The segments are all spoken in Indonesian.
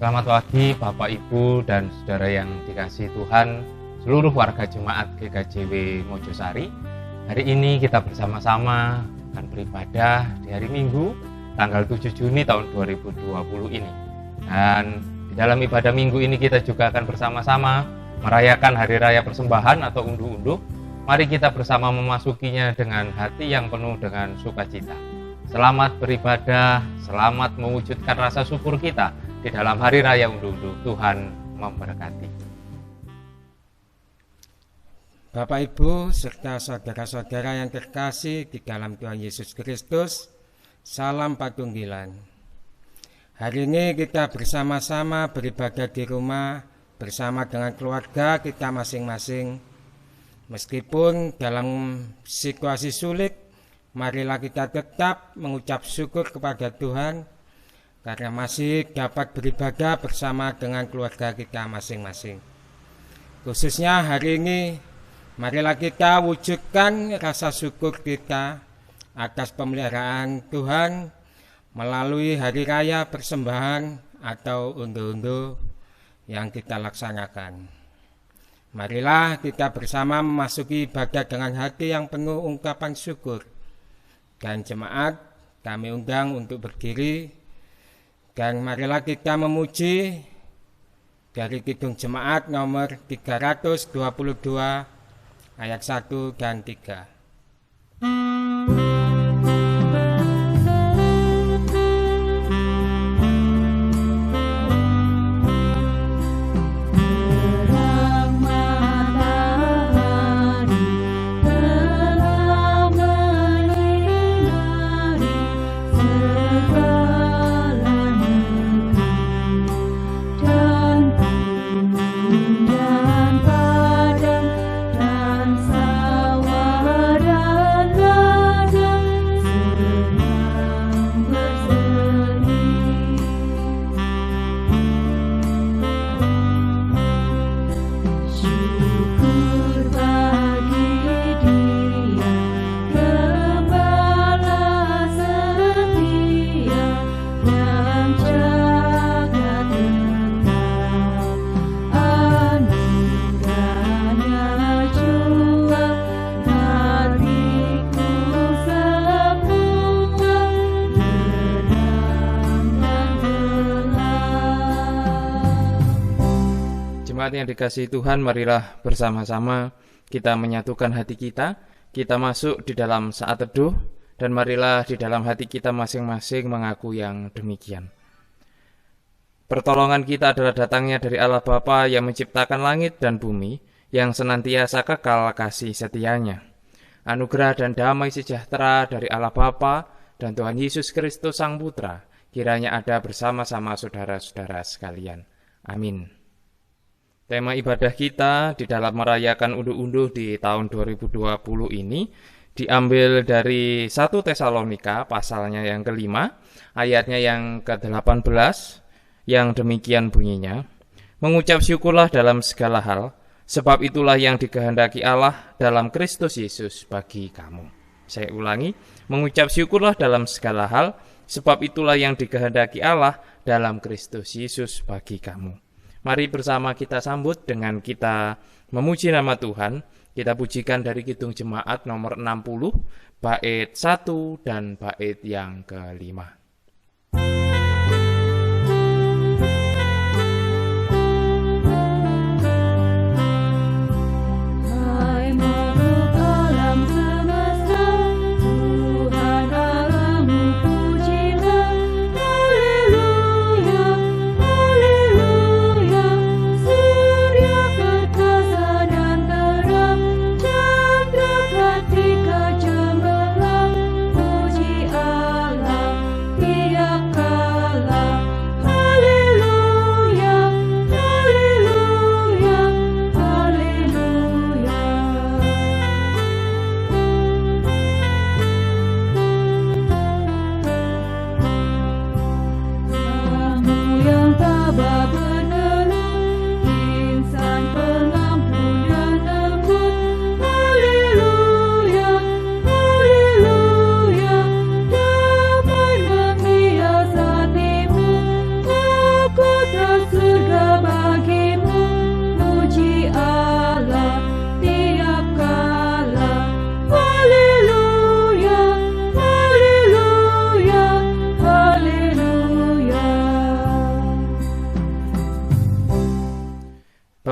Selamat pagi Bapak Ibu dan saudara yang dikasihi Tuhan, seluruh warga jemaat GKJW Mojosari. Hari ini kita bersama-sama akan beribadah di hari Minggu tanggal 7 Juni tahun 2020 ini. Dan di dalam ibadah Minggu ini kita juga akan bersama-sama merayakan Hari Raya Persembahan atau unduh-unduh. Mari kita bersama memasukinya dengan hati yang penuh dengan sukacita. Selamat beribadah, selamat mewujudkan rasa syukur kita di dalam Hari Raya Unduh-unduh. Tuhan memberkati. Bapak Ibu serta saudara-saudara yang terkasih di dalam Tuhan Yesus Kristus, salam patunggilan. Hari ini kita bersama-sama beribadah di rumah bersama dengan keluarga kita masing-masing. Meskipun dalam situasi sulit, marilah kita tetap mengucap syukur kepada Tuhan karena masih dapat beribadah bersama dengan keluarga kita masing-masing. Khususnya hari ini, marilah kita wujudkan rasa syukur kita atas pemeliharaan Tuhan melalui Hari Raya Persembahan atau unduh-unduh yang kita laksanakan. Marilah kita bersama memasuki ibadah dengan hati yang penuh ungkapan syukur. Dan jemaat kami undang untuk berdiri, dan marilah kita memuji dari Kidung Jemaat nomor 322 ayat 1 dan 3. Jemaat yang dikasihi Tuhan, marilah bersama-sama kita menyatukan hati kita masuk di dalam saat teduh, dan marilah di dalam hati kita masing-masing mengaku yang demikian. Pertolongan kita adalah datangnya dari Allah Bapa yang menciptakan langit dan bumi, yang senantiasa kekal kasih setianya. Anugerah dan damai sejahtera dari Allah Bapa dan Tuhan Yesus Kristus Sang Putra kiranya ada bersama-sama saudara-saudara sekalian. Amin. Tema ibadah kita di dalam merayakan unduh-unduh di tahun 2020 ini diambil dari 1 Tesalonika pasalnya yang ke-5, ayatnya yang ke-18, yang demikian bunyinya. Mengucap syukurlah dalam segala hal, sebab itulah yang dikehendaki Allah dalam Kristus Yesus bagi kamu. Saya ulangi, mengucap syukurlah dalam segala hal, sebab itulah yang dikehendaki Allah dalam Kristus Yesus bagi kamu. Mari bersama kita sambut dengan kita memuji nama Tuhan. Kita pujikan dari Kidung Jemaat nomor 60, bait 1 dan bait yang ke-5.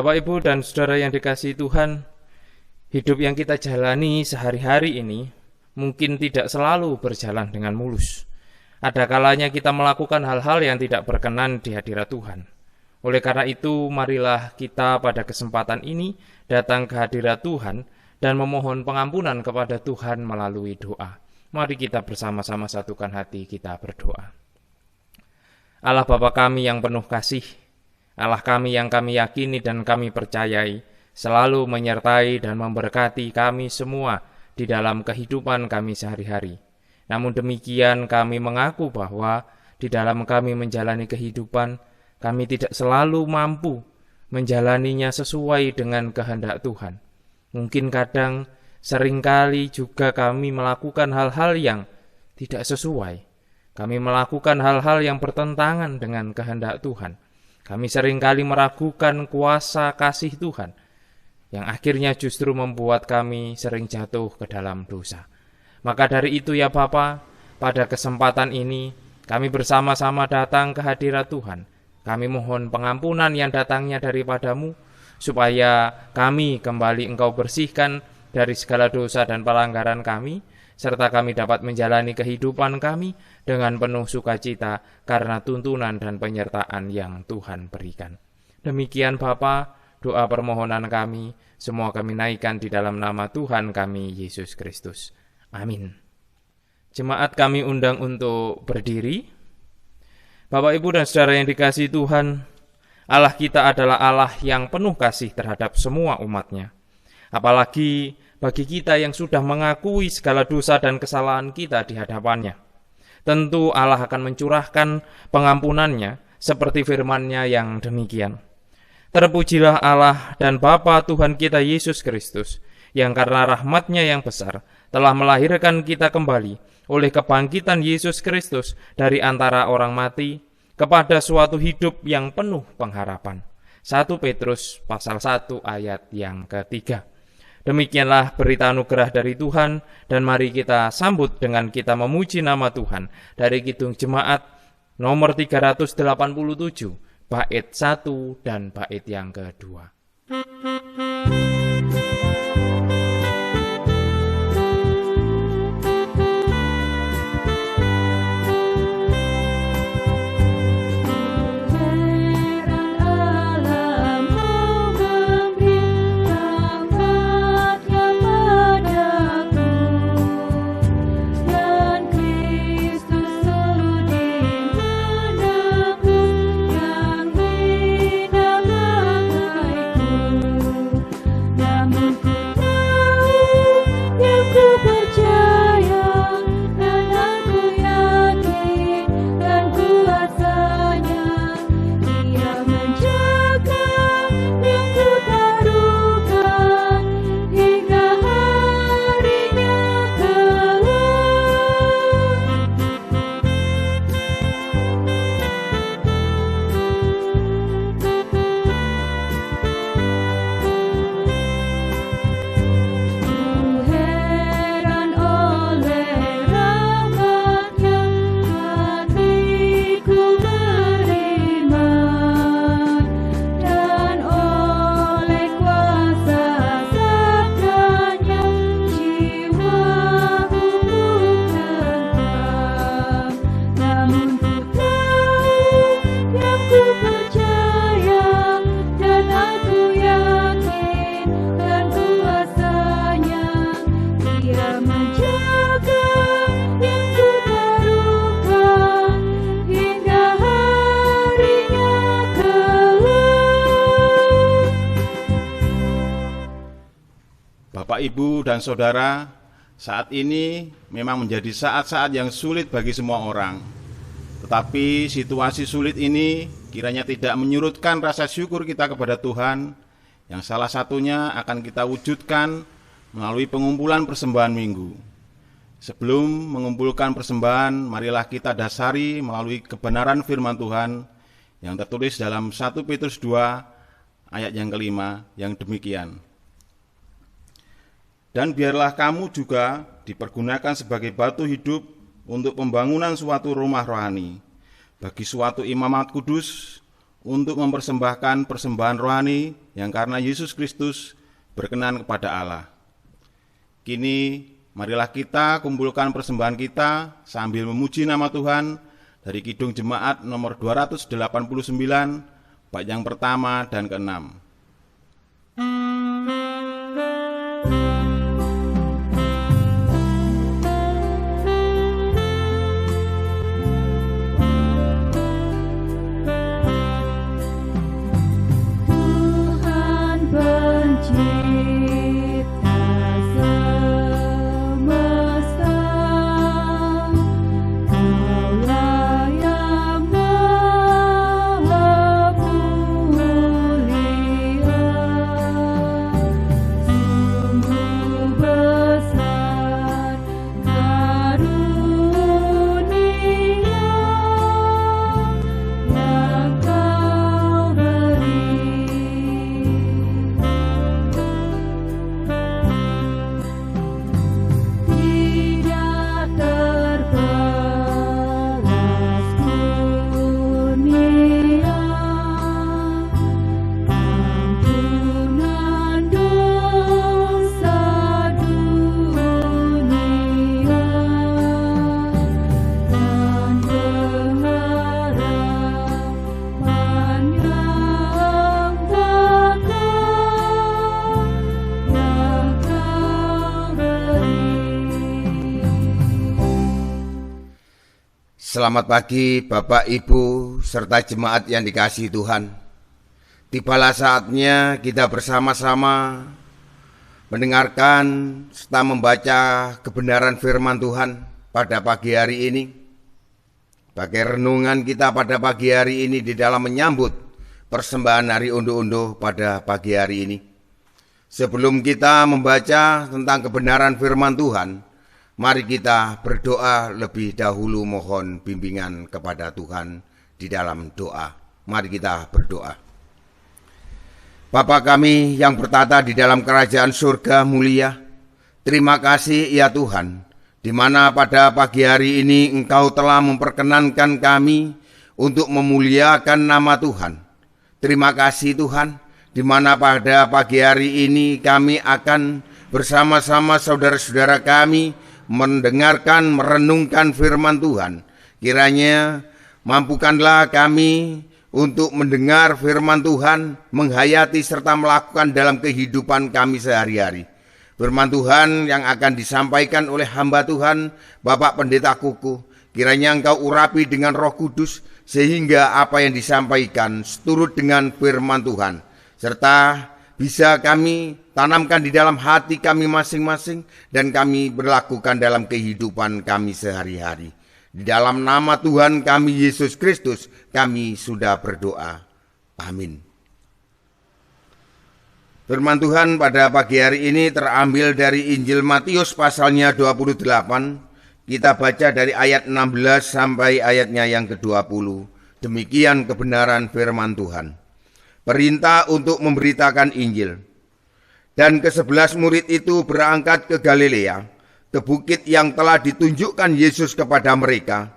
Bapak, Ibu, dan Saudara yang dikasihi Tuhan, hidup yang kita jalani sehari-hari ini mungkin tidak selalu berjalan dengan mulus. Ada kalanya kita melakukan hal-hal yang tidak berkenan di hadirat Tuhan. Oleh karena itu, marilah kita pada kesempatan ini datang ke hadirat Tuhan dan memohon pengampunan kepada Tuhan melalui doa. Mari kita bersama-sama satukan hati kita berdoa. Allah Bapa kami yang penuh kasih, Allah kami yang kami yakini dan kami percayai, selalu menyertai dan memberkati kami semua di dalam kehidupan kami sehari-hari. Namun demikian kami mengaku bahwa di dalam kami menjalani kehidupan, kami tidak selalu mampu menjalaninya sesuai dengan kehendak Tuhan. Mungkin kadang, seringkali juga kami melakukan hal-hal yang tidak sesuai. Kami melakukan hal-hal yang bertentangan dengan kehendak Tuhan. Kami seringkali meragukan kuasa kasih Tuhan, yang akhirnya justru membuat kami sering jatuh ke dalam dosa. Maka dari itu ya Bapa, pada kesempatan ini kami bersama-sama datang ke hadirat Tuhan. Kami mohon pengampunan yang datangnya daripadamu, supaya kami kembali Engkau bersihkan dari segala dosa dan pelanggaran kami, serta kami dapat menjalani kehidupan kami dengan penuh sukacita karena tuntunan dan penyertaan yang Tuhan berikan. Demikian Bapa, doa permohonan kami, semua kami naikkan di dalam nama Tuhan kami, Yesus Kristus. Amin. Jemaat kami undang untuk berdiri. Bapak, Ibu, dan Saudara yang dikasihi Tuhan, Allah kita adalah Allah yang penuh kasih terhadap semua umat-Nya. Apalagi bagi kita yang sudah mengakui segala dosa dan kesalahan kita di hadapan-Nya. Tentu Allah akan mencurahkan pengampunannya seperti firman-Nya yang demikian. Terpujilah Allah dan Bapa Tuhan kita Yesus Kristus, yang karena rahmat-Nya yang besar telah melahirkan kita kembali oleh kebangkitan Yesus Kristus dari antara orang mati kepada suatu hidup yang penuh pengharapan. 1 Petrus pasal 1 ayat yang ketiga. Demikianlah berita anugerah dari Tuhan, dan mari kita sambut dengan kita memuji nama Tuhan dari Kidung Jemaat nomor 387, bait 1 dan bait yang kedua. Bapak, Ibu, dan Saudara, saat ini memang menjadi saat-saat yang sulit bagi semua orang. Tetapi situasi sulit ini kiranya tidak menyurutkan rasa syukur kita kepada Tuhan, yang salah satunya akan kita wujudkan melalui pengumpulan persembahan minggu. Sebelum mengumpulkan persembahan, marilah kita dasari melalui kebenaran firman Tuhan yang tertulis dalam 1 Petrus 2 ayat yang kelima yang demikian. Dan biarlah kamu juga dipergunakan sebagai batu hidup untuk pembangunan suatu rumah rohani, bagi suatu imamat kudus, untuk mempersembahkan persembahan rohani yang karena Yesus Kristus berkenan kepada Allah. Kini, marilah kita kumpulkan persembahan kita sambil memuji nama Tuhan dari Kidung Jemaat nomor 289, bait yang pertama dan keenam. Selamat pagi Bapak, Ibu, serta jemaat yang dikasihi Tuhan. Tibalah saatnya kita bersama-sama mendengarkan serta membaca kebenaran firman Tuhan pada pagi hari ini. Bagi renungan kita pada pagi hari ini di dalam menyambut persembahan hari unduh-unduh pada pagi hari ini. Sebelum kita membaca tentang kebenaran firman Tuhan, mari kita berdoa lebih dahulu, mohon bimbingan kepada Tuhan di dalam doa. Mari kita berdoa. Bapa kami yang bertata di dalam kerajaan surga mulia, terima kasih ya Tuhan, di mana pada pagi hari ini Engkau telah memperkenankan kami untuk memuliakan nama Tuhan. Terima kasih Tuhan, di mana pada pagi hari ini kami akan bersama-sama saudara-saudara kami mendengarkan, merenungkan firman Tuhan. Kiranya mampukanlah kami untuk mendengar firman Tuhan, menghayati serta melakukan dalam kehidupan kami sehari-hari. Firman Tuhan yang akan disampaikan oleh hamba Tuhan, Bapak Pendeta Kuku, kiranya Engkau urapi dengan Roh Kudus, sehingga apa yang disampaikan seturut dengan firman Tuhan, serta bisa kami tanamkan di dalam hati kami masing-masing dan kami berlakukan dalam kehidupan kami sehari-hari. Di dalam nama Tuhan kami Yesus Kristus kami sudah berdoa. Amin. Firman Tuhan pada pagi hari ini terambil dari Injil Matius pasalnya 28. Kita baca dari ayat 16 sampai ayatnya yang ke-20. Demikian kebenaran firman Tuhan. Perintah untuk memberitakan Injil. Dan ke-11 murid itu berangkat ke Galilea, ke bukit yang telah ditunjukkan Yesus kepada mereka.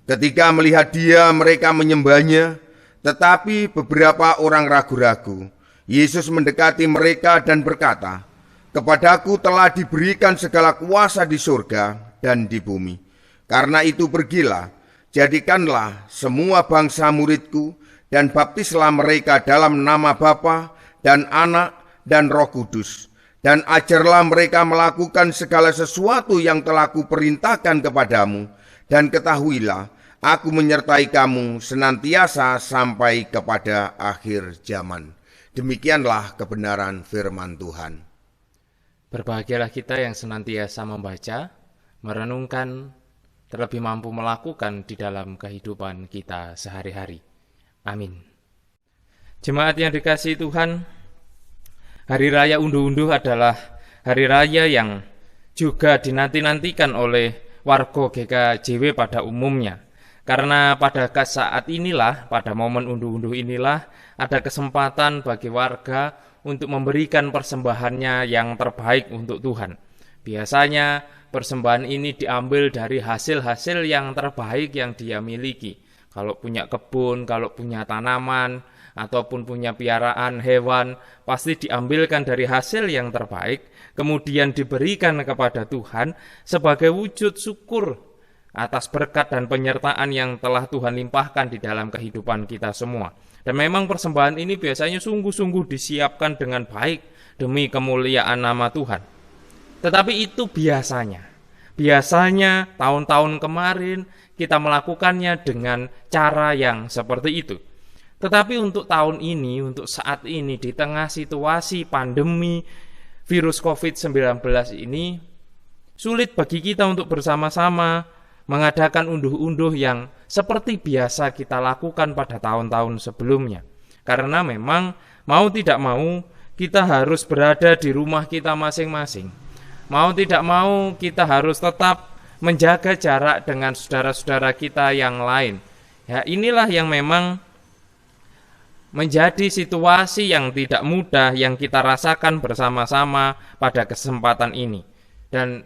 Ketika melihat Dia, mereka menyembahnya, tetapi beberapa orang ragu-ragu. Yesus mendekati mereka dan berkata, "Kepadaku telah diberikan segala kuasa di surga dan di bumi. Karena itu pergilah, jadikanlah semua bangsa muridku, dan baptislah mereka dalam nama Bapa dan Anak dan Roh Kudus. Dan ajarlah mereka melakukan segala sesuatu yang telah kuperintahkan kepadamu. Dan ketahuilah, aku menyertai kamu senantiasa sampai kepada akhir zaman." Demikianlah kebenaran firman Tuhan. Berbahagialah kita yang senantiasa membaca, merenungkan, terlebih mampu melakukan di dalam kehidupan kita sehari-hari. Amin. Jemaat yang dikasihi Tuhan, Hari Raya Unduh-Unduh adalah hari raya yang juga dinanti-nantikan oleh warga GKJW pada umumnya. Karena pada saat inilah, pada momen unduh-unduh inilah, ada kesempatan bagi warga untuk memberikan persembahannya yang terbaik untuk Tuhan. Biasanya persembahan ini diambil dari hasil-hasil yang terbaik yang dia miliki. Kalau punya kebun, kalau punya tanaman, ataupun punya piaraan hewan, pasti diambilkan dari hasil yang terbaik, kemudian diberikan kepada Tuhan sebagai wujud syukur atas berkat dan penyertaan yang telah Tuhan limpahkan di dalam kehidupan kita semua. Dan memang persembahan ini biasanya sungguh-sungguh disiapkan dengan baik demi kemuliaan nama Tuhan. Tetapi itu biasanya tahun-tahun kemarin kita melakukannya dengan cara yang seperti itu. Tetapi untuk tahun ini, untuk saat ini, di tengah situasi pandemi virus COVID-19 ini, sulit bagi kita untuk bersama-sama mengadakan unduh-unduh yang seperti biasa kita lakukan pada tahun-tahun sebelumnya. Karena memang mau tidak mau kita harus berada di rumah kita masing-masing. Mau tidak mau kita harus tetap menjaga jarak dengan saudara-saudara kita yang lain. Ya, inilah yang memang menjadi situasi yang tidak mudah yang kita rasakan bersama-sama pada kesempatan ini. Dan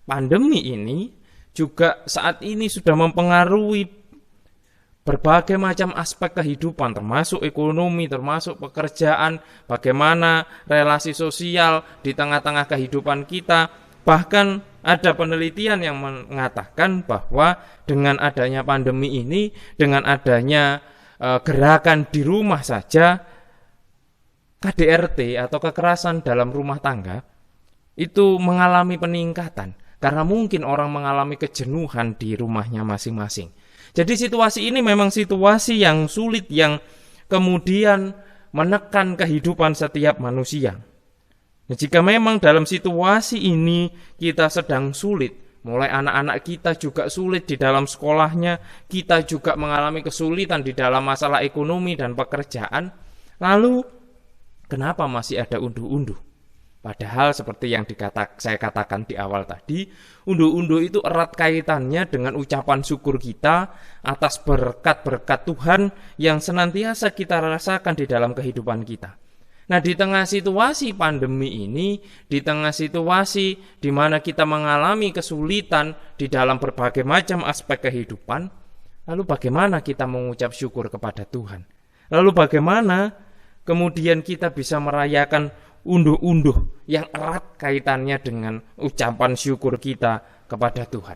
pandemi ini juga saat ini sudah mempengaruhi berbagai macam aspek kehidupan, termasuk ekonomi, termasuk pekerjaan, bagaimana relasi sosial di tengah-tengah kehidupan kita. Bahkan ada penelitian yang mengatakan bahwa dengan adanya pandemi ini, dengan adanya gerakan di rumah saja, KDRT atau kekerasan dalam rumah tangga itu mengalami peningkatan karena mungkin orang mengalami kejenuhan di rumahnya masing-masing. Jadi situasi ini memang situasi yang sulit yang kemudian menekan kehidupan setiap manusia. Nah, jika memang dalam situasi ini kita sedang sulit, mulai anak-anak kita juga sulit di dalam sekolahnya, kita juga mengalami kesulitan di dalam masalah ekonomi dan pekerjaan. Lalu, kenapa masih ada unduh-unduh? Padahal seperti yang saya katakan di awal tadi, unduh-unduh itu erat kaitannya dengan ucapan syukur kita atas berkat-berkat Tuhan yang senantiasa kita rasakan di dalam kehidupan kita. Nah, di tengah situasi pandemi ini, di tengah situasi di mana kita mengalami kesulitan di dalam berbagai macam aspek kehidupan, lalu bagaimana kita mengucap syukur kepada Tuhan? Lalu bagaimana kemudian kita bisa merayakan unduh-unduh yang erat kaitannya dengan ucapan syukur kita kepada Tuhan?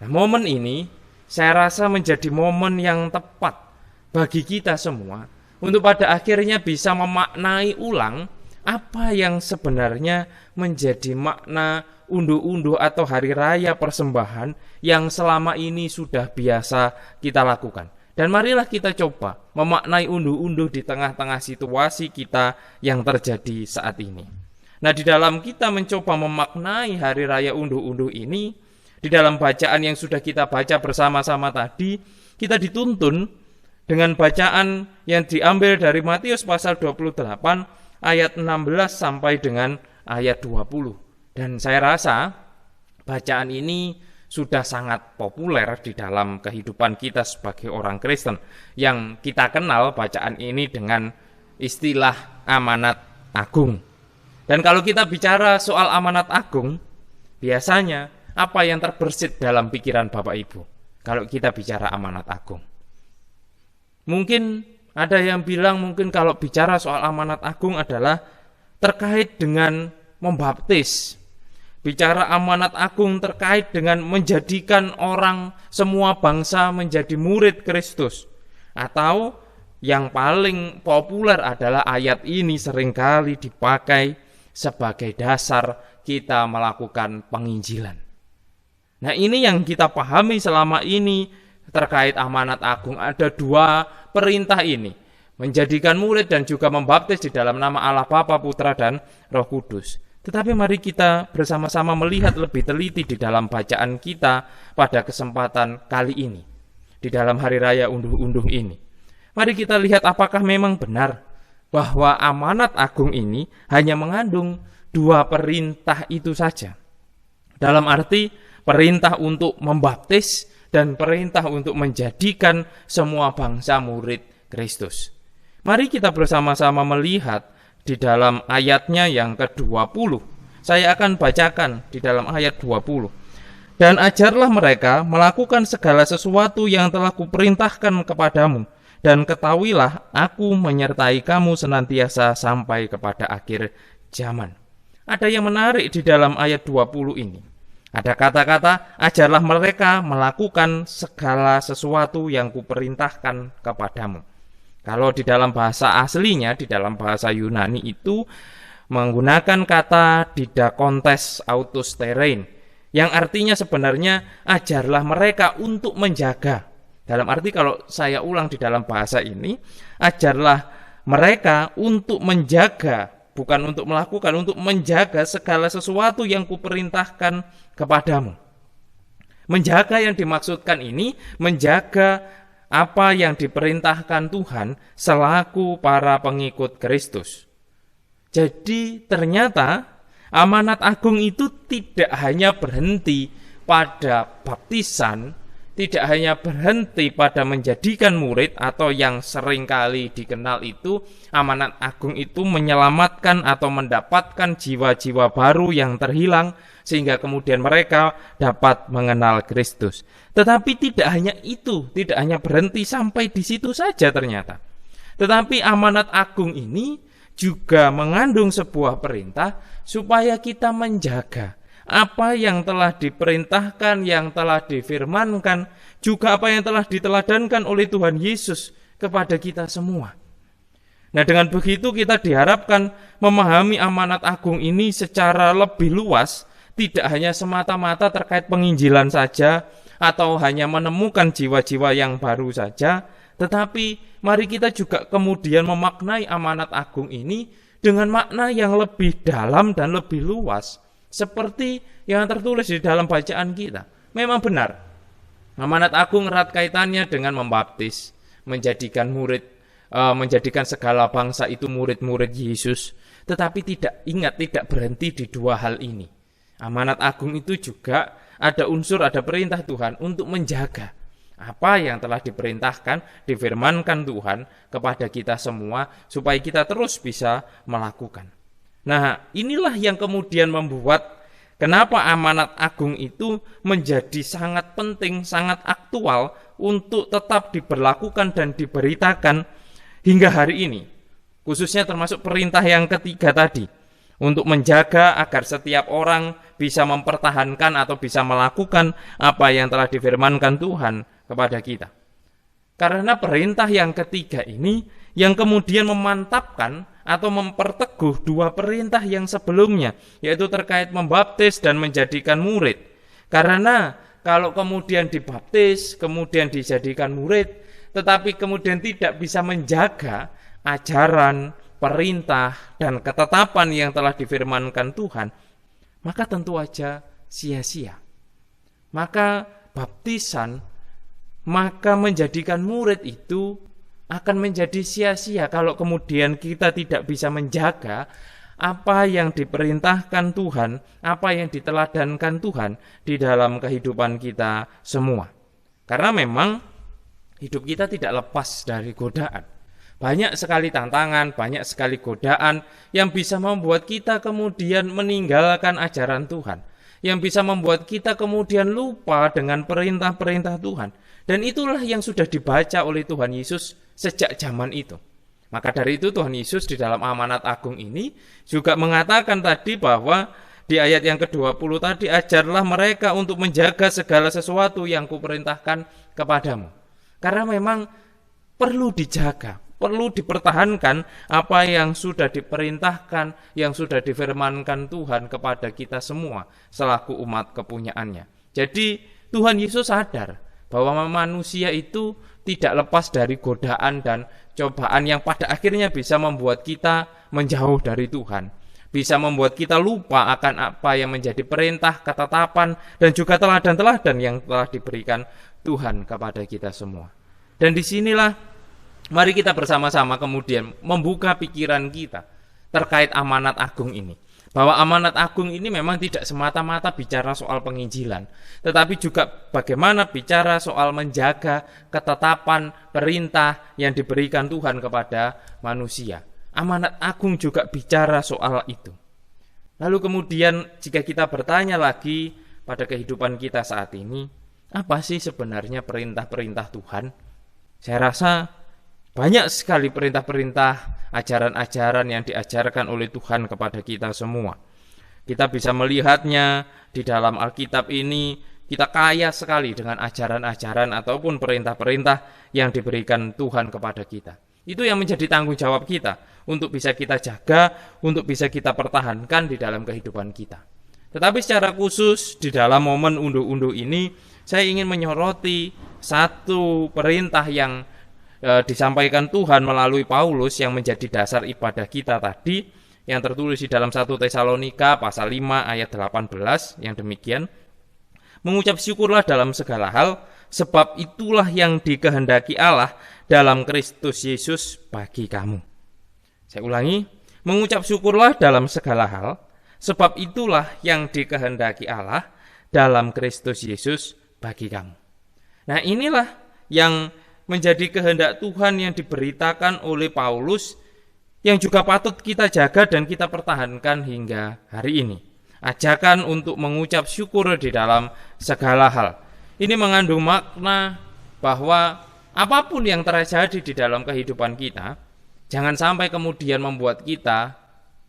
Nah, momen ini saya rasa menjadi momen yang tepat bagi kita semua untuk pada akhirnya bisa memaknai ulang apa yang sebenarnya menjadi makna unduh-unduh atau hari raya persembahan yang selama ini sudah biasa kita lakukan. Dan marilah kita coba memaknai unduh-unduh di tengah-tengah situasi kita yang terjadi saat ini. Nah, di dalam kita mencoba memaknai hari raya unduh-unduh ini, di dalam bacaan yang sudah kita baca bersama-sama tadi, kita dituntun dengan bacaan yang diambil dari Matius pasal 28 ayat 16 sampai dengan ayat 20. Dan saya rasa bacaan ini sudah sangat populer di dalam kehidupan kita sebagai orang Kristen, yang kita kenal bacaan ini dengan istilah amanat agung. Dan kalau kita bicara soal amanat agung, biasanya apa yang terbersit dalam pikiran Bapak Ibu kalau kita bicara amanat agung? Mungkin ada yang bilang mungkin kalau bicara soal amanat agung adalah terkait dengan membaptis. Bicara amanat agung terkait dengan menjadikan orang semua bangsa menjadi murid Kristus. Atau yang paling populer adalah ayat ini seringkali dipakai sebagai dasar kita melakukan penginjilan. Nah, ini yang kita pahami selama ini terkait amanat agung. Ada dua perintah ini, menjadikan murid dan juga membaptis di dalam nama Allah Bapa, Putra, dan Roh Kudus. Tetapi mari kita bersama-sama melihat lebih teliti di dalam bacaan kita pada kesempatan kali ini, di dalam hari raya unduh-unduh ini. Mari kita lihat apakah memang benar bahwa amanat agung ini hanya mengandung dua perintah itu saja. Dalam arti perintah untuk membaptis dan perintah untuk menjadikan semua bangsa murid Kristus. Mari kita bersama-sama melihat di dalam ayatnya yang ke-20. Saya akan bacakan di dalam ayat 20. Dan ajarlah mereka melakukan segala sesuatu yang telah kuperintahkan kepadamu. Dan ketahuilah, aku menyertai kamu senantiasa sampai kepada akhir zaman. Ada yang menarik di dalam ayat 20 ini. Ada kata-kata, ajarlah mereka melakukan segala sesuatu yang kuperintahkan kepadamu. Kalau di dalam bahasa aslinya, di dalam bahasa Yunani itu menggunakan kata didakontes autos terein, yang artinya sebenarnya ajarlah mereka untuk menjaga. Dalam arti kalau saya ulang di dalam bahasa ini, ajarlah mereka untuk menjaga, bukan untuk melakukan, untuk menjaga segala sesuatu yang kuperintahkan kepadamu. Menjaga yang dimaksudkan ini, menjaga apa yang diperintahkan Tuhan selaku para pengikut Kristus. Jadi ternyata amanat agung itu tidak hanya berhenti pada baptisan, tidak hanya berhenti pada menjadikan murid, atau yang seringkali dikenal itu amanat agung itu menyelamatkan atau mendapatkan jiwa-jiwa baru yang terhilang sehingga kemudian mereka dapat mengenal Kristus. Tetapi tidak hanya itu, tidak hanya berhenti sampai di situ saja ternyata. Tetapi amanat agung ini juga mengandung sebuah perintah supaya kita menjaga apa yang telah diperintahkan, yang telah difirmankan, juga apa yang telah diteladankan oleh Tuhan Yesus kepada kita semua. Nah, dengan begitu kita diharapkan memahami amanat agung ini secara lebih luas, tidak hanya semata-mata terkait penginjilan saja atau hanya menemukan jiwa-jiwa yang baru saja, tetapi mari kita juga kemudian memaknai amanat agung ini dengan makna yang lebih dalam dan lebih luas, seperti yang tertulis di dalam bacaan kita. Memang benar, amanat agung erat kaitannya dengan membaptis, menjadikan murid, menjadikan segala bangsa itu murid-murid Yesus. Tetapi tidak berhenti di dua hal ini. Amanat agung itu juga ada unsur, ada perintah Tuhan untuk menjaga apa yang telah diperintahkan, difirmankan Tuhan kepada kita semua, supaya kita terus bisa melakukan. Nah, inilah yang kemudian membuat kenapa amanat agung itu menjadi sangat penting, sangat aktual untuk tetap diberlakukan dan diberitakan hingga hari ini. Khususnya termasuk perintah yang ketiga tadi, untuk menjaga agar setiap orang bisa mempertahankan atau bisa melakukan apa yang telah difirmankan Tuhan kepada kita. Karena perintah yang ketiga ini yang kemudian memantapkan atau memperteguh dua perintah yang sebelumnya, yaitu terkait membaptis dan menjadikan murid. Karena kalau kemudian dibaptis, kemudian dijadikan murid, tetapi kemudian tidak bisa menjaga ajaran, perintah, dan ketetapan yang telah difirmankan Tuhan, maka tentu aja sia-sia. Maka baptisan, maka menjadikan murid itu akan menjadi sia-sia kalau kemudian kita tidak bisa menjaga apa yang diperintahkan Tuhan, apa yang diteladankan Tuhan di dalam kehidupan kita semua. Karena memang hidup kita tidak lepas dari godaan. Banyak sekali tantangan, banyak sekali godaan yang bisa membuat kita kemudian meninggalkan ajaran Tuhan, yang bisa membuat kita kemudian lupa dengan perintah-perintah Tuhan. Dan itulah yang sudah dibaca oleh Tuhan Yesus sejak zaman itu. Maka dari itu Tuhan Yesus di dalam amanat agung ini juga mengatakan tadi bahwa di ayat yang ke-20 tadi, ajarlah mereka untuk menjaga segala sesuatu yang kuperintahkan kepadamu. Karena memang perlu dijaga, perlu dipertahankan apa yang sudah diperintahkan, yang sudah difirmankan Tuhan kepada kita semua selaku umat kepunyaannya. Jadi Tuhan Yesus sadar bahwa manusia itu tidak lepas dari godaan dan cobaan yang pada akhirnya bisa membuat kita menjauh dari Tuhan, bisa membuat kita lupa akan apa yang menjadi perintah, ketetapan, dan juga teladan-teladan yang telah diberikan Tuhan kepada kita semua. Dan disinilah mari kita bersama-sama kemudian membuka pikiran kita terkait amanat agung ini. Bahwa amanat agung ini memang tidak semata-mata bicara soal penginjilan, tetapi juga bagaimana bicara soal menjaga ketetapan perintah yang diberikan Tuhan kepada manusia. Amanat agung juga bicara soal itu. Lalu kemudian jika kita bertanya lagi, pada kehidupan kita saat ini, apa sih sebenarnya perintah-perintah Tuhan? Saya rasa banyak sekali perintah-perintah, ajaran-ajaran yang diajarkan oleh Tuhan kepada kita semua. Kita bisa melihatnya di dalam Alkitab ini, kita kaya sekali dengan ajaran-ajaran ataupun perintah-perintah yang diberikan Tuhan kepada kita. Itu yang menjadi tanggung jawab kita untuk bisa kita jaga, untuk bisa kita pertahankan di dalam kehidupan kita. Tetapi secara khusus di dalam momen unduh-unduh ini, saya ingin menyoroti satu perintah yang disampaikan Tuhan melalui Paulus yang menjadi dasar ibadah kita tadi, yang tertulis di dalam 1 Tesalonika pasal 5 ayat 18 yang demikian. Mengucap syukurlah dalam segala hal, sebab itulah yang dikehendaki Allah dalam Kristus Yesus bagi kamu. Saya ulangi, mengucap syukurlah dalam segala hal, sebab itulah yang dikehendaki Allah dalam Kristus Yesus bagi kamu. Nah, inilah yang menjadi kehendak Tuhan yang diberitakan oleh Paulus, yang juga patut kita jaga dan kita pertahankan hingga hari ini. Ajakan untuk mengucap syukur di dalam segala hal. Ini mengandung makna bahwa apapun yang terjadi di dalam kehidupan kita, jangan sampai kemudian membuat kita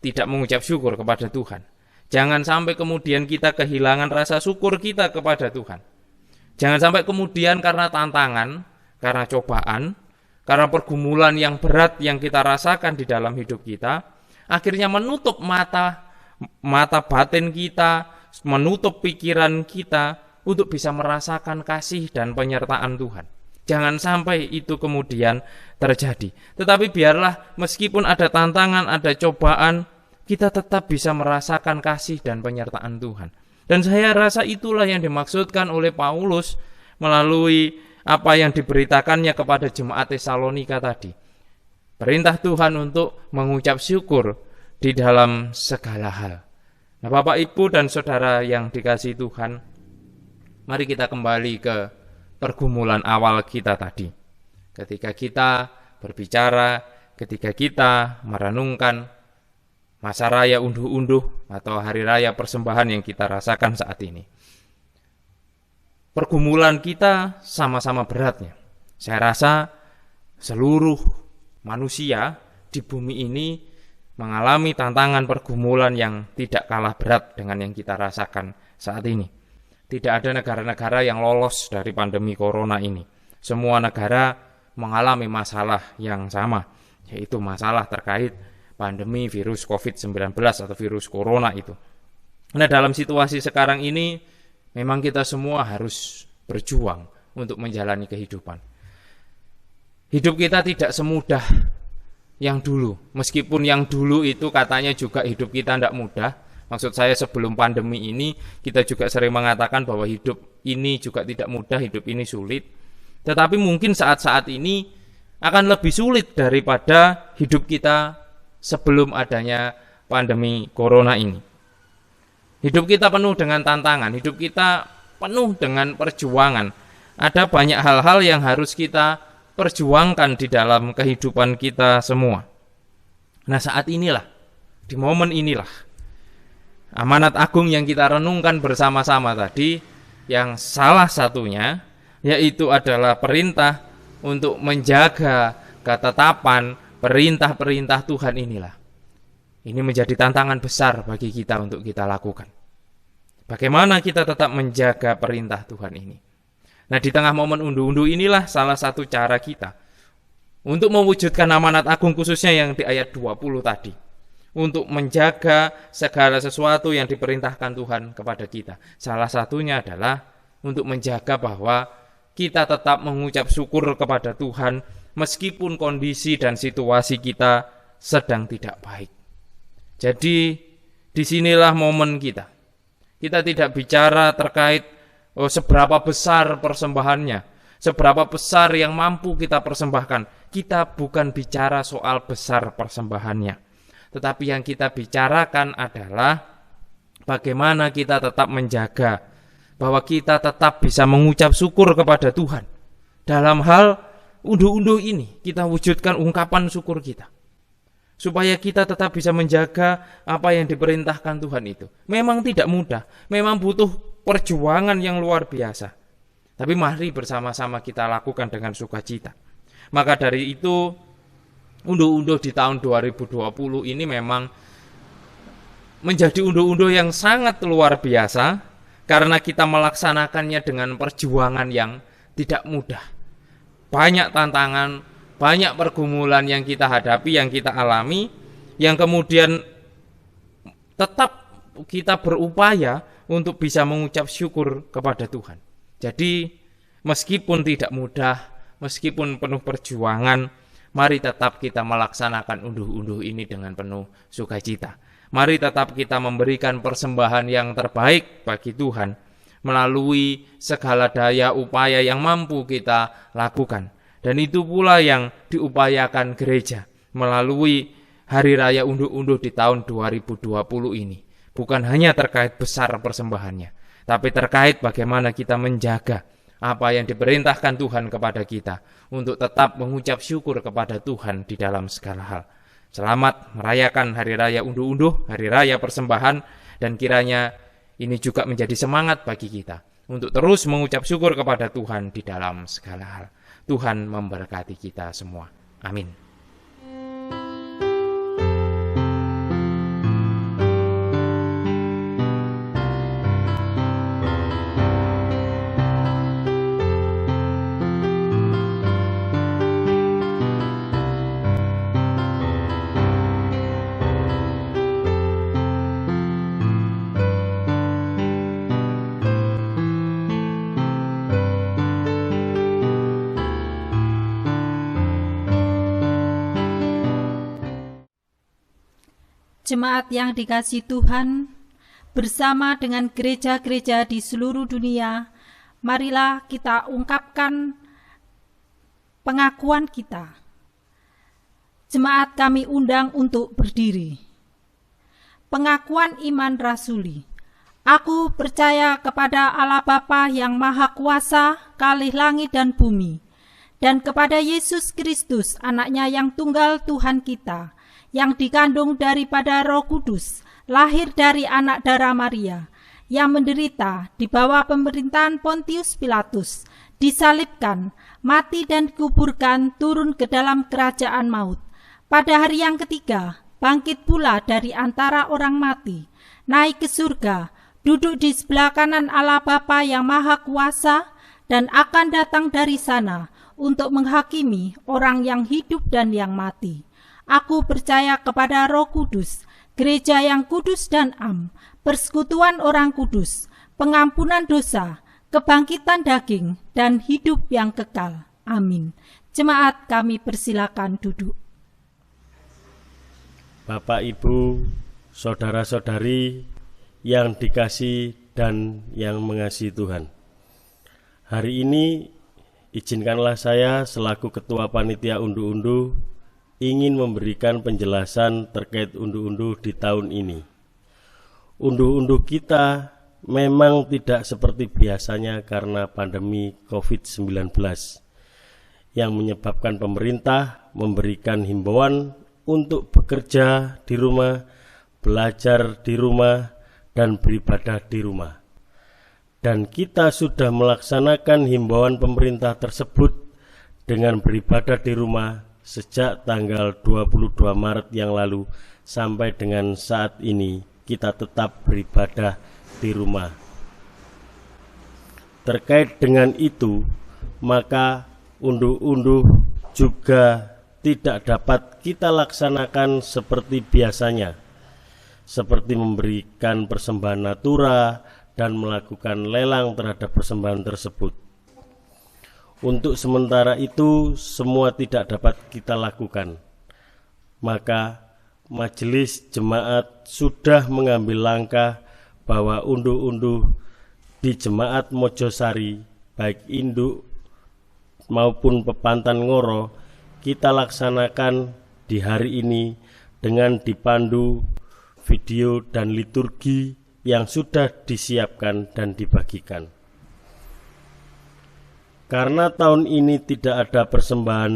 tidak mengucap syukur kepada Tuhan. Jangan sampai kemudian kita kehilangan rasa syukur kita kepada Tuhan. Jangan sampai kemudian karena tantangan, karena cobaan, karena pergumulan yang berat yang kita rasakan di dalam hidup kita, akhirnya menutup mata batin kita, menutup pikiran kita untuk bisa merasakan kasih dan penyertaan Tuhan. Jangan sampai itu kemudian terjadi. Tetapi biarlah meskipun ada tantangan, ada cobaan, kita tetap bisa merasakan kasih dan penyertaan Tuhan. Dan saya rasa itulah yang dimaksudkan oleh Paulus melalui apa yang diberitakannya kepada jemaat Tesalonika tadi. Perintah Tuhan untuk mengucap syukur di dalam segala hal. Nah, Bapak, Ibu, dan Saudara yang dikasihi Tuhan, mari kita kembali ke pergumulan awal kita tadi. Ketika kita berbicara, ketika kita merenungkan masa raya unduh-unduh atau hari raya persembahan yang kita rasakan saat ini. Pergumulan kita sama-sama beratnya. Saya rasa seluruh manusia di bumi ini mengalami tantangan pergumulan yang tidak kalah berat dengan yang kita rasakan saat ini. Tidak ada negara-negara yang lolos dari pandemi corona ini. Semua negara mengalami masalah yang sama, yaitu masalah terkait pandemi virus COVID-19 atau virus corona itu. Nah, dalam situasi sekarang ini memang kita semua harus berjuang untuk menjalani kehidupan. Hidup kita tidak semudah yang dulu. Meskipun yang dulu itu katanya juga hidup kita tidak mudah. Maksud saya sebelum pandemi ini kita juga sering mengatakan bahwa hidup ini juga tidak mudah, hidup ini sulit. Tetapi mungkin saat-saat ini akan lebih sulit daripada hidup kita sebelum adanya pandemi corona ini. Hidup kita penuh dengan tantangan, hidup kita penuh dengan perjuangan. Ada banyak hal-hal yang harus kita perjuangkan di dalam kehidupan kita semua. Nah, saat inilah, di momen inilah, amanat agung yang kita renungkan bersama-sama tadi, yang salah satunya yaitu adalah perintah untuk menjaga ketetapan perintah-perintah Tuhan inilah. Ini menjadi tantangan besar bagi kita untuk kita lakukan. Bagaimana kita tetap menjaga perintah Tuhan ini? Nah, di tengah momen unduh-unduh inilah salah satu cara kita untuk mewujudkan amanat agung khususnya yang di ayat 20 tadi. Untuk menjaga segala sesuatu yang diperintahkan Tuhan kepada kita. Salah satunya adalah untuk menjaga bahwa kita tetap mengucap syukur kepada Tuhan meskipun kondisi dan situasi kita sedang tidak baik. Jadi disinilah momen kita. Kita tidak bicara terkait seberapa besar persembahannya, seberapa besar yang mampu kita persembahkan. Kita bukan bicara soal besar persembahannya, tetapi yang kita bicarakan adalah bagaimana kita tetap menjaga bahwa kita tetap bisa mengucap syukur kepada Tuhan. Dalam hal unduh-unduh ini kita wujudkan ungkapan syukur kita, supaya kita tetap bisa menjaga apa yang diperintahkan Tuhan itu. Memang tidak mudah, memang butuh perjuangan yang luar biasa. Tapi mari bersama-sama kita lakukan dengan sukacita. Maka dari itu, unduh-unduh di tahun 2020 ini memang menjadi unduh-unduh yang sangat luar biasa, karena kita melaksanakannya dengan perjuangan yang tidak mudah. Banyak tantangan, banyak pergumulan yang kita hadapi, yang kita alami, yang kemudian tetap kita berupaya untuk bisa mengucap syukur kepada Tuhan. Jadi meskipun tidak mudah, meskipun penuh perjuangan, mari tetap kita melaksanakan unduh-unduh ini dengan penuh sukacita. Mari tetap kita memberikan persembahan yang terbaik bagi Tuhan melalui segala daya upaya yang mampu kita lakukan. Dan itu pula yang diupayakan gereja melalui Hari Raya Unduh-Unduh di tahun 2020 ini. Bukan hanya terkait besar persembahannya, tapi terkait bagaimana kita menjaga apa yang diperintahkan Tuhan kepada kita untuk tetap mengucap syukur kepada Tuhan di dalam segala hal. Selamat merayakan Hari Raya Unduh-Unduh, Hari Raya Persembahan, dan kiranya ini juga menjadi semangat bagi kita untuk terus mengucap syukur kepada Tuhan di dalam segala hal. Tuhan memberkati kita semua. Amin. Jemaat yang dikasihi Tuhan, bersama dengan gereja-gereja di seluruh dunia, marilah kita ungkapkan pengakuan kita. Jemaat kami undang untuk berdiri. Pengakuan iman rasuli. Aku percaya kepada Allah Bapa yang Maha Kuasa, kalih langit dan bumi, dan kepada Yesus Kristus, anaknya yang tunggal Tuhan kita, yang dikandung daripada Roh Kudus, lahir dari anak darah Maria, yang menderita di bawah pemerintahan Pontius Pilatus, disalibkan, mati dan dikuburkan, turun ke dalam kerajaan maut. Pada hari yang ketiga, bangkit pula dari antara orang mati, naik ke surga, duduk di sebelah kanan Allah Bapa yang Maha Kuasa, dan akan datang dari sana untuk menghakimi orang yang hidup dan yang mati. Aku percaya kepada Roh Kudus, gereja yang kudus dan am, persekutuan orang kudus, pengampunan dosa, kebangkitan daging, dan hidup yang kekal. Amin. Jemaat kami persilakan duduk. Bapak, Ibu, saudara-saudari yang dikasihi dan yang mengasihi Tuhan. Hari ini izinkanlah saya selaku Ketua Panitia Unduh-Unduh ingin memberikan penjelasan terkait unduh-unduh di tahun ini. Unduh-unduh kita memang tidak seperti biasanya karena pandemi COVID-19 yang menyebabkan pemerintah memberikan himbauan untuk bekerja di rumah, belajar di rumah, dan beribadah di rumah. Dan kita sudah melaksanakan himbauan pemerintah tersebut dengan beribadah di rumah sejak tanggal 22 Maret yang lalu sampai dengan saat ini kita tetap beribadah di rumah. Terkait dengan itu, maka unduh-unduh juga tidak dapat kita laksanakan seperti biasanya, seperti memberikan persembahan natura dan melakukan lelang terhadap persembahan tersebut. Untuk sementara itu semua tidak dapat kita lakukan. Maka majelis jemaat sudah mengambil langkah bahwa unduh-unduh di jemaat Mojosari, baik induk maupun Pepantan Ngoro, kita laksanakan di hari ini dengan dipandu video dan liturgi yang sudah disiapkan dan dibagikan. Karena tahun ini tidak ada persembahan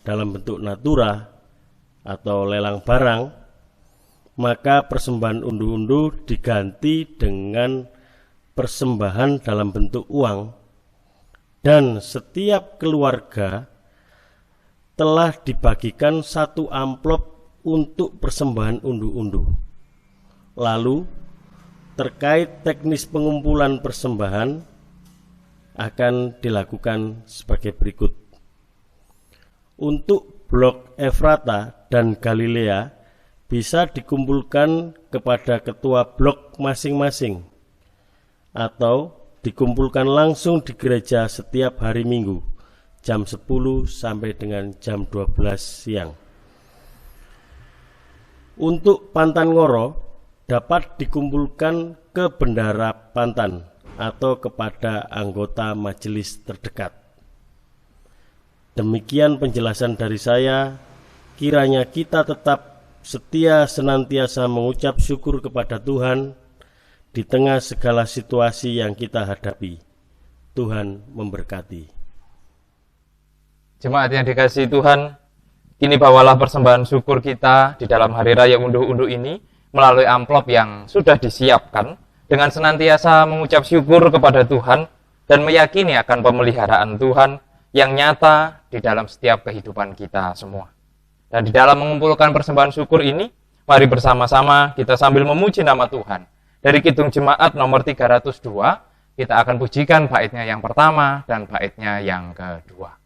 dalam bentuk natura atau lelang barang, maka persembahan unduh-unduh diganti dengan persembahan dalam bentuk uang, dan setiap keluarga telah dibagikan satu amplop untuk persembahan unduh-unduh. Lalu, terkait teknis pengumpulan persembahan akan dilakukan sebagai berikut. Untuk blok Efrata dan Galilea bisa dikumpulkan kepada ketua blok masing-masing atau dikumpulkan langsung di gereja setiap hari Minggu jam 10 sampai dengan jam 12 siang. Untuk Pantan Ngoro dapat dikumpulkan ke Bendara Pantan atau kepada anggota majelis terdekat. Demikian penjelasan dari saya. Kiranya kita tetap setia senantiasa mengucap syukur kepada Tuhan di tengah segala situasi yang kita hadapi. Tuhan memberkati. Jemaat yang dikasihi Tuhan, kini bawalah persembahan syukur kita di dalam hari raya unduh-unduh ini melalui amplop yang sudah disiapkan dengan senantiasa mengucap syukur kepada Tuhan dan meyakini akan pemeliharaan Tuhan yang nyata di dalam setiap kehidupan kita semua. Dan di dalam mengumpulkan persembahan syukur ini, mari bersama-sama kita sambil memuji nama Tuhan. Dari Kidung Jemaat nomor 302, kita akan pujikan baitnya yang pertama dan baitnya yang kedua.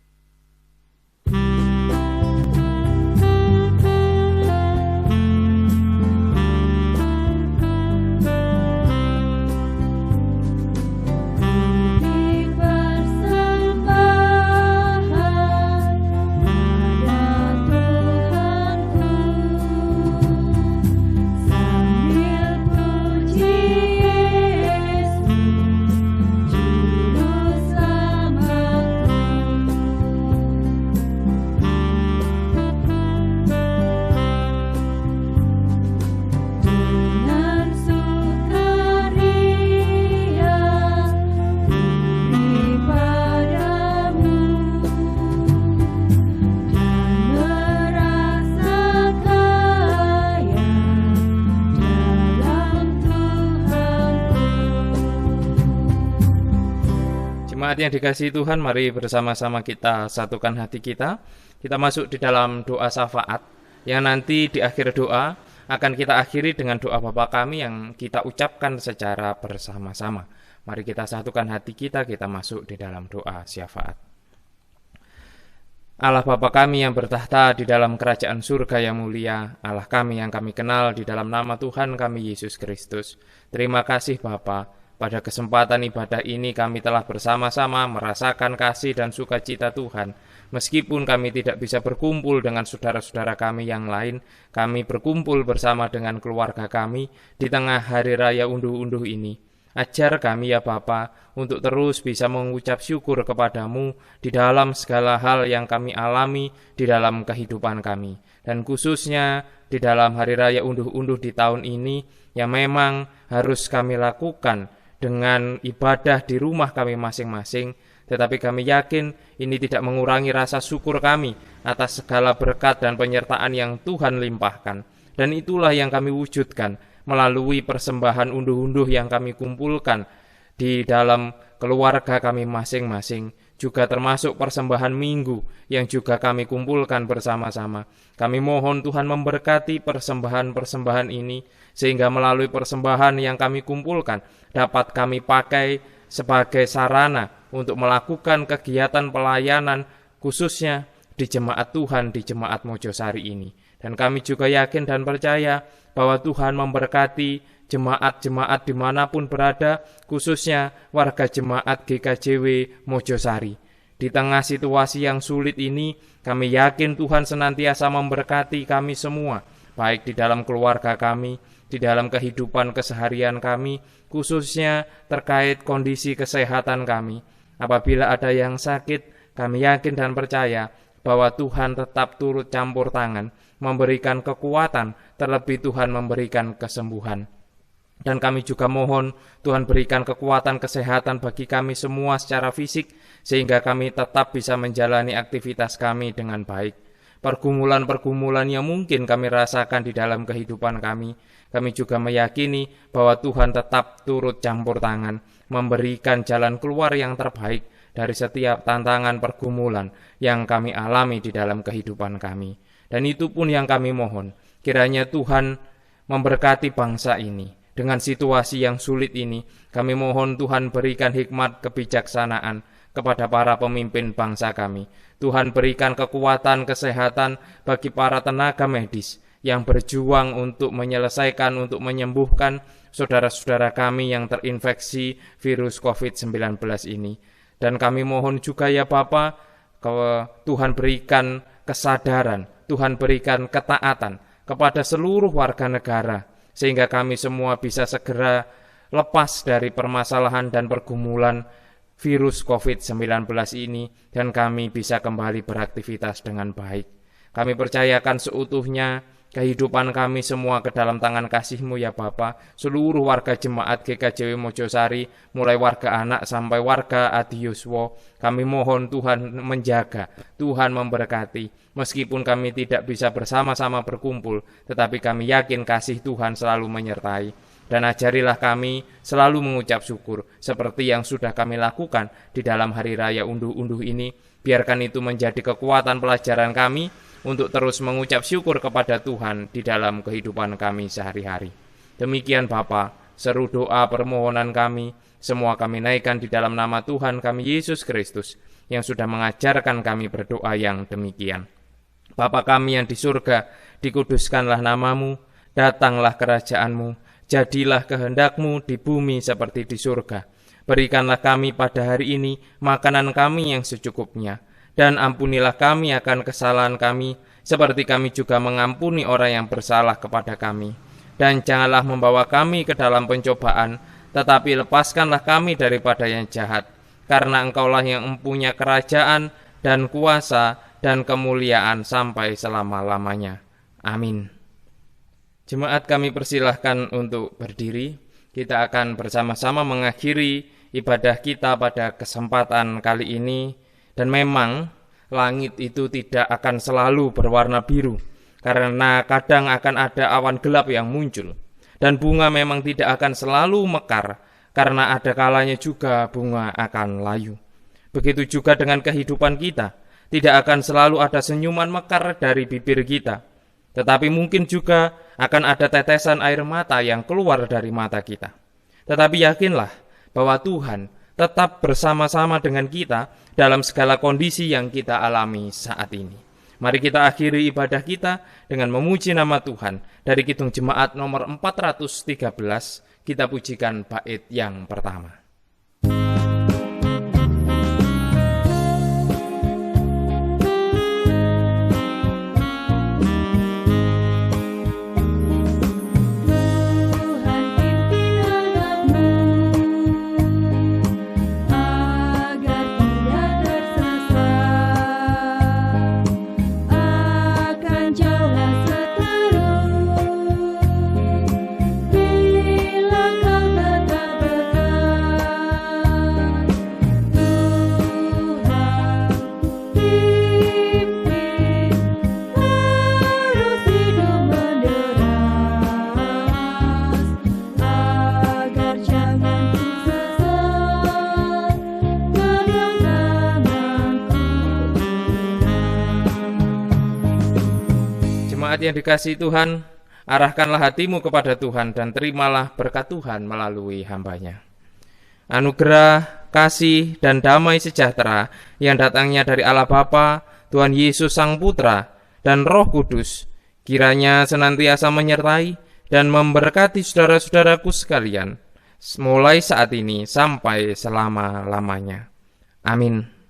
Jemaat yang dikasihi Tuhan, mari bersama-sama kita satukan hati kita. Kita masuk di dalam doa syafaat yang nanti di akhir doa akan kita akhiri dengan doa Bapa kami yang kita ucapkan secara bersama-sama. Mari kita satukan hati kita masuk di dalam doa syafaat. Allah Bapa kami yang bertahta di dalam kerajaan surga yang mulia, Allah kami yang kami kenal di dalam nama Tuhan kami Yesus Kristus. Terima kasih Bapa. Pada kesempatan ibadah ini kami telah bersama-sama merasakan kasih dan sukacita Tuhan. Meskipun kami tidak bisa berkumpul dengan saudara-saudara kami yang lain, kami berkumpul bersama dengan keluarga kami di tengah hari raya unduh-unduh ini. Ajar kami ya Bapa untuk terus bisa mengucap syukur kepadamu di dalam segala hal yang kami alami di dalam kehidupan kami. Dan khususnya di dalam hari raya unduh-unduh di tahun ini yang memang harus kami lakukan dengan ibadah di rumah kami masing-masing, tetapi kami yakin ini tidak mengurangi rasa syukur kami atas segala berkat dan penyertaan yang Tuhan limpahkan. Dan itulah yang kami wujudkan melalui persembahan unduh-unduh yang kami kumpulkan di dalam keluarga kami masing-masing, juga termasuk persembahan minggu yang juga kami kumpulkan bersama-sama. Kami mohon Tuhan memberkati persembahan-persembahan ini, sehingga melalui persembahan yang kami kumpulkan dapat kami pakai sebagai sarana untuk melakukan kegiatan pelayanan khususnya di jemaat Tuhan, di jemaat Mojosari ini. Dan kami juga yakin dan percaya bahwa Tuhan memberkati jemaat-jemaat dimanapun berada, khususnya warga jemaat GKJW Mojosari. Di tengah situasi yang sulit ini, kami yakin Tuhan senantiasa memberkati kami semua, baik di dalam keluarga kami, di dalam kehidupan keseharian kami, khususnya terkait kondisi kesehatan kami. Apabila ada yang sakit, kami yakin dan percaya bahwa Tuhan tetap turut campur tangan, memberikan kekuatan, terlebih Tuhan memberikan kesembuhan. Dan kami juga mohon Tuhan berikan kekuatan kesehatan bagi kami semua secara fisik, sehingga kami tetap bisa menjalani aktivitas kami dengan baik. Pergumulan-pergumulan yang mungkin kami rasakan di dalam kehidupan kami Kami juga meyakini bahwa Tuhan tetap turut campur tangan, memberikan jalan keluar yang terbaik dari setiap tantangan pergumulan yang kami alami di dalam kehidupan kami. Dan itu pun yang kami mohon, kiranya Tuhan memberkati bangsa ini. Dengan situasi yang sulit ini, kami mohon Tuhan berikan hikmat kebijaksanaan kepada para pemimpin bangsa kami. Tuhan berikan kekuatan, kesehatan bagi para tenaga medis yang berjuang untuk menyelesaikan, untuk menyembuhkan saudara-saudara kami yang terinfeksi virus COVID-19 ini. Dan kami mohon juga ya Bapa, Tuhan berikan kesadaran, Tuhan berikan ketaatan kepada seluruh warga negara, sehingga kami semua bisa segera lepas dari permasalahan dan pergumulan virus COVID-19 ini, dan kami bisa kembali beraktivitas dengan baik. Kami percayakan seutuhnya kehidupan kami semua ke dalam tangan kasih-Mu ya Bapa. Seluruh warga jemaat GKJW Mojosari, mulai warga anak sampai warga Adiuswo, kami mohon Tuhan menjaga, Tuhan memberkati. Meskipun kami tidak bisa bersama-sama berkumpul, tetapi kami yakin kasih Tuhan selalu menyertai. Dan ajarilah kami selalu mengucap syukur, seperti yang sudah kami lakukan di dalam Hari Raya Unduh-Unduh ini. Biarkan itu menjadi kekuatan pelajaran kami untuk terus mengucap syukur kepada Tuhan di dalam kehidupan kami sehari-hari. Demikian Bapa, seru doa permohonan kami, semua kami naikkan di dalam nama Tuhan kami Yesus Kristus, yang sudah mengajarkan kami berdoa yang demikian. Bapa kami yang di surga, dikuduskanlah nama-Mu, datanglah kerajaan-Mu, jadilah kehendak-Mu di bumi seperti di surga. Berikanlah kami pada hari ini makanan kami yang secukupnya, dan ampunilah kami akan kesalahan kami, seperti kami juga mengampuni orang yang bersalah kepada kami. Dan janganlah membawa kami ke dalam pencobaan, tetapi lepaskanlah kami daripada yang jahat, karena Engkaulah yang mempunyai kerajaan dan kuasa dan kemuliaan sampai selama-lamanya. Amin. Jemaat kami persilahkan untuk berdiri. Kita akan bersama-sama mengakhiri ibadah kita pada kesempatan kali ini. Dan memang langit itu tidak akan selalu berwarna biru, karena kadang akan ada awan gelap yang muncul. Dan bunga memang tidak akan selalu mekar, karena ada kalanya juga bunga akan layu. Begitu juga dengan kehidupan kita, tidak akan selalu ada senyuman mekar dari bibir kita. Tetapi mungkin juga akan ada tetesan air mata yang keluar dari mata kita. Tetapi yakinlah bahwa Tuhan tetap bersama-sama dengan kita dalam segala kondisi yang kita alami saat ini. Mari kita akhiri ibadah kita dengan memuji nama Tuhan. Dari Kidung Jemaat nomor 413, kita pujikan bait yang pertama. Yang dikasihi Tuhan, arahkanlah hatimu kepada Tuhan dan terimalah berkat Tuhan melalui hamba-Nya. Anugerah, kasih, dan damai sejahtera yang datangnya dari Allah Bapa, Tuhan Yesus Sang Putra, dan Roh Kudus, kiranya senantiasa menyertai dan memberkati saudara-saudaraku sekalian, mulai saat ini sampai selama-lamanya. Amin.